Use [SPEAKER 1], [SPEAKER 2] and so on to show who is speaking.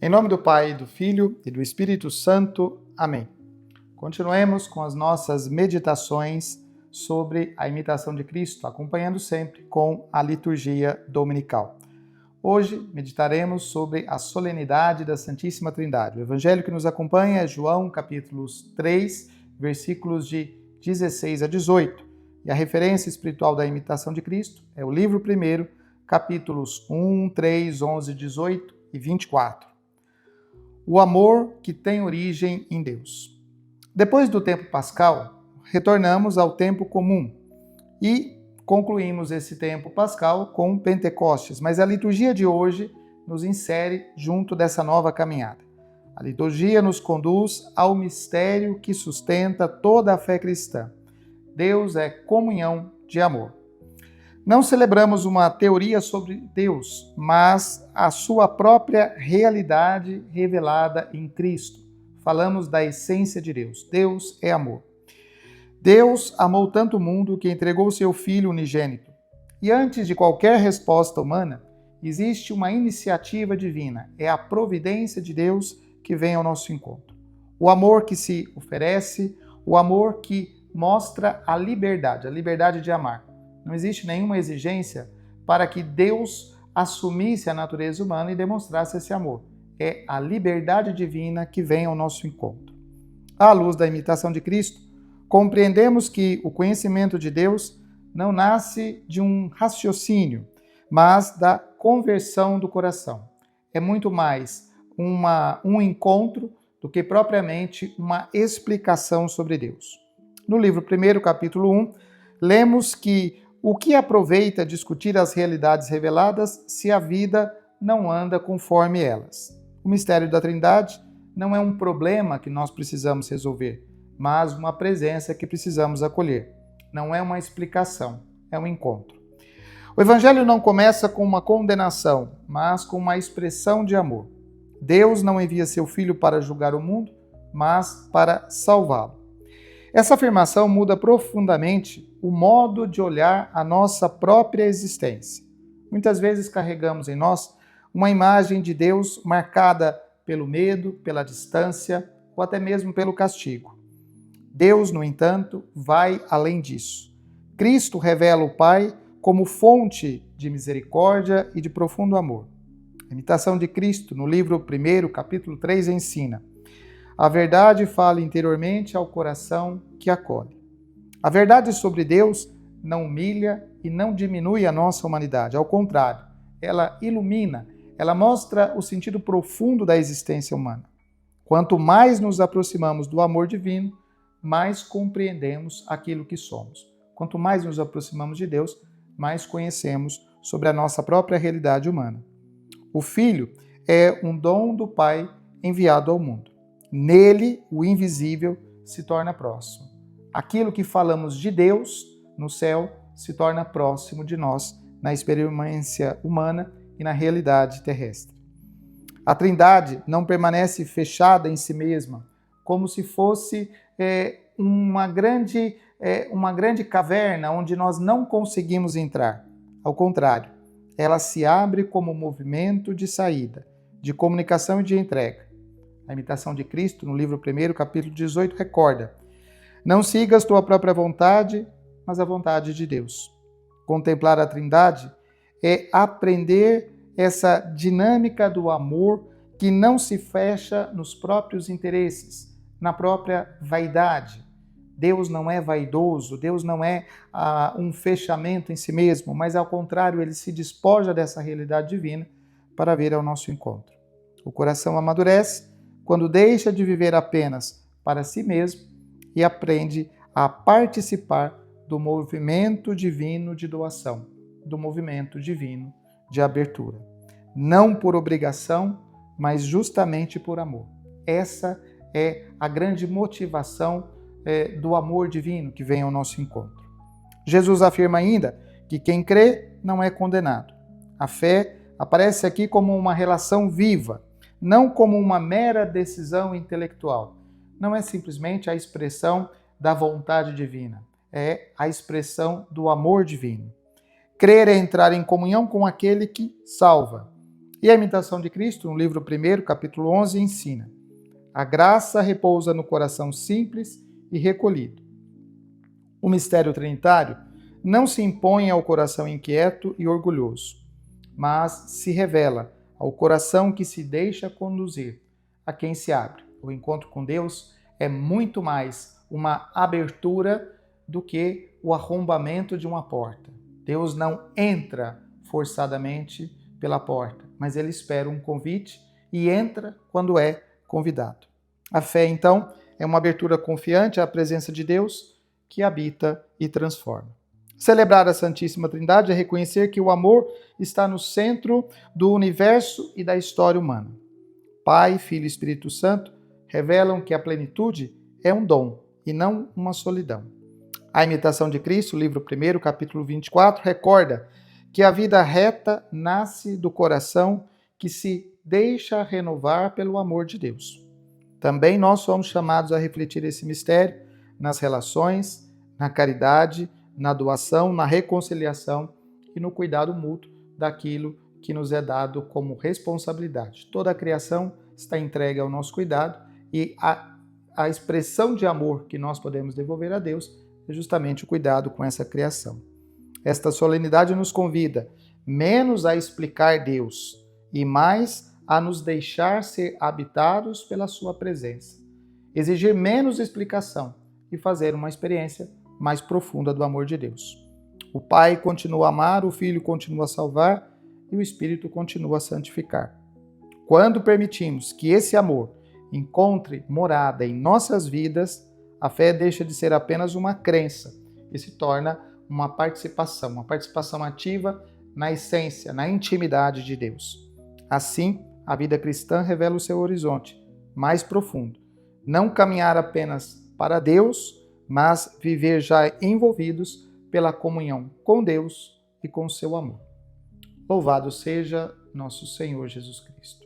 [SPEAKER 1] Em nome do Pai, do Filho e do Espírito Santo. Amém. Continuemos com as nossas meditações sobre a imitação de Cristo, acompanhando sempre com a liturgia dominical. Hoje meditaremos sobre a solenidade da Santíssima Trindade. O evangelho que nos acompanha é João, capítulos 3, versículos de 16 a 18. E a referência espiritual da imitação de Cristo é o livro 1, capítulos 1, 3, 11, 18 e 24. O amor que tem origem em Deus. Depois do tempo pascal, retornamos ao tempo comum e concluímos esse tempo pascal com Pentecostes, mas a liturgia de hoje nos insere junto dessa nova caminhada. A liturgia nos conduz ao mistério que sustenta toda a fé cristã. Deus é comunhão de amor. Não celebramos uma teoria sobre Deus, mas a sua própria realidade revelada em Cristo. Falamos da essência de Deus. Deus é amor. Deus amou tanto o mundo que entregou seu Filho unigênito. E antes de qualquer resposta humana, existe uma iniciativa divina. É a providência de Deus que vem ao nosso encontro. O amor que se oferece, o amor que mostra a liberdade de amar. Não existe nenhuma exigência para que Deus assumisse a natureza humana e demonstrasse esse amor. É a liberdade divina que vem ao nosso encontro. À luz da imitação de Cristo, compreendemos que o conhecimento de Deus não nasce de um raciocínio, mas da conversão do coração. É muito mais um encontro do que propriamente uma explicação sobre Deus. No livro 1, capítulo 1, lemos que o que aproveita discutir as realidades reveladas se a vida não anda conforme elas? O mistério da Trindade não é um problema que nós precisamos resolver, mas uma presença que precisamos acolher. Não é uma explicação, é um encontro. O Evangelho não começa com uma condenação, mas com uma expressão de amor. Deus não envia seu Filho para julgar o mundo, mas para salvá-lo. Essa afirmação muda profundamente o modo de olhar a nossa própria existência. Muitas vezes carregamos em nós uma imagem de Deus marcada pelo medo, pela distância ou até mesmo pelo castigo. Deus, no entanto, vai além disso. Cristo revela o Pai como fonte de misericórdia e de profundo amor. A imitação de Cristo, no livro 1, capítulo 3, ensina: a verdade fala interiormente ao coração que acolhe. A verdade sobre Deus não humilha e não diminui a nossa humanidade. Ao contrário, ela ilumina, ela mostra o sentido profundo da existência humana. Quanto mais nos aproximamos do amor divino, mais compreendemos aquilo que somos. Quanto mais nos aproximamos de Deus, mais conhecemos sobre a nossa própria realidade humana. O Filho é um dom do Pai enviado ao mundo. Nele, o invisível se torna próximo. Aquilo que falamos de Deus no céu se torna próximo de nós na experiência humana e na realidade terrestre. A Trindade não permanece fechada em si mesma, como se fosse uma grande caverna onde nós não conseguimos entrar. Ao contrário, ela se abre como movimento de saída, de comunicação e de entrega. A imitação de Cristo, no livro 1, capítulo 18, recorda: não sigas tua própria vontade, mas a vontade de Deus. Contemplar a Trindade é aprender essa dinâmica do amor que não se fecha nos próprios interesses, na própria vaidade. Deus não é vaidoso, Deus não é um fechamento em si mesmo, mas ao contrário, ele se despoja dessa realidade divina para vir ao nosso encontro. O coração amadurece quando deixa de viver apenas para si mesmo e aprende a participar do movimento divino de doação, do movimento divino de abertura. Não por obrigação, mas justamente por amor. Essa é a grande motivação do amor divino que vem ao nosso encontro. Jesus afirma ainda que quem crê não é condenado. A fé aparece aqui como uma relação viva, não como uma mera decisão intelectual. Não é simplesmente a expressão da vontade divina, é a expressão do amor divino. Crer é entrar em comunhão com aquele que salva. E a imitação de Cristo, no livro 1, capítulo 11, ensina: a graça repousa no coração simples e recolhido. O mistério trinitário não se impõe ao coração inquieto e orgulhoso, mas se revela ao coração que se deixa conduzir, a quem se abre. O encontro com Deus é muito mais uma abertura do que o arrombamento de uma porta. Deus não entra forçadamente pela porta, mas ele espera um convite e entra quando é convidado. A fé, então, é uma abertura confiante à presença de Deus que habita e transforma. Celebrar a Santíssima Trindade é reconhecer que o amor está no centro do universo e da história humana. Pai, Filho e Espírito Santo revelam que a plenitude é um dom e não uma solidão. A imitação de Cristo, livro 1, capítulo 24, recorda que a vida reta nasce do coração que se deixa renovar pelo amor de Deus. Também nós somos chamados a refletir esse mistério nas relações, na caridade, na doação, na reconciliação e no cuidado mútuo daquilo que nos é dado como responsabilidade. Toda a criação está entregue ao nosso cuidado e a expressão de amor que nós podemos devolver a Deus é justamente o cuidado com essa criação. Esta solenidade nos convida menos a explicar Deus e mais a nos deixar ser habitados pela sua presença. Exigir menos explicação e fazer uma experiência mais profunda do amor de Deus. O Pai continua a amar, o Filho continua a salvar e o Espírito continua a santificar. Quando permitimos que esse amor encontre morada em nossas vidas, a fé deixa de ser apenas uma crença e se torna uma participação ativa na essência, na intimidade de Deus. Assim, a vida cristã revela o seu horizonte mais profundo. Não caminhar apenas para Deus, mas viver já envolvidos pela comunhão com Deus e com o seu amor. Louvado seja nosso Senhor Jesus Cristo.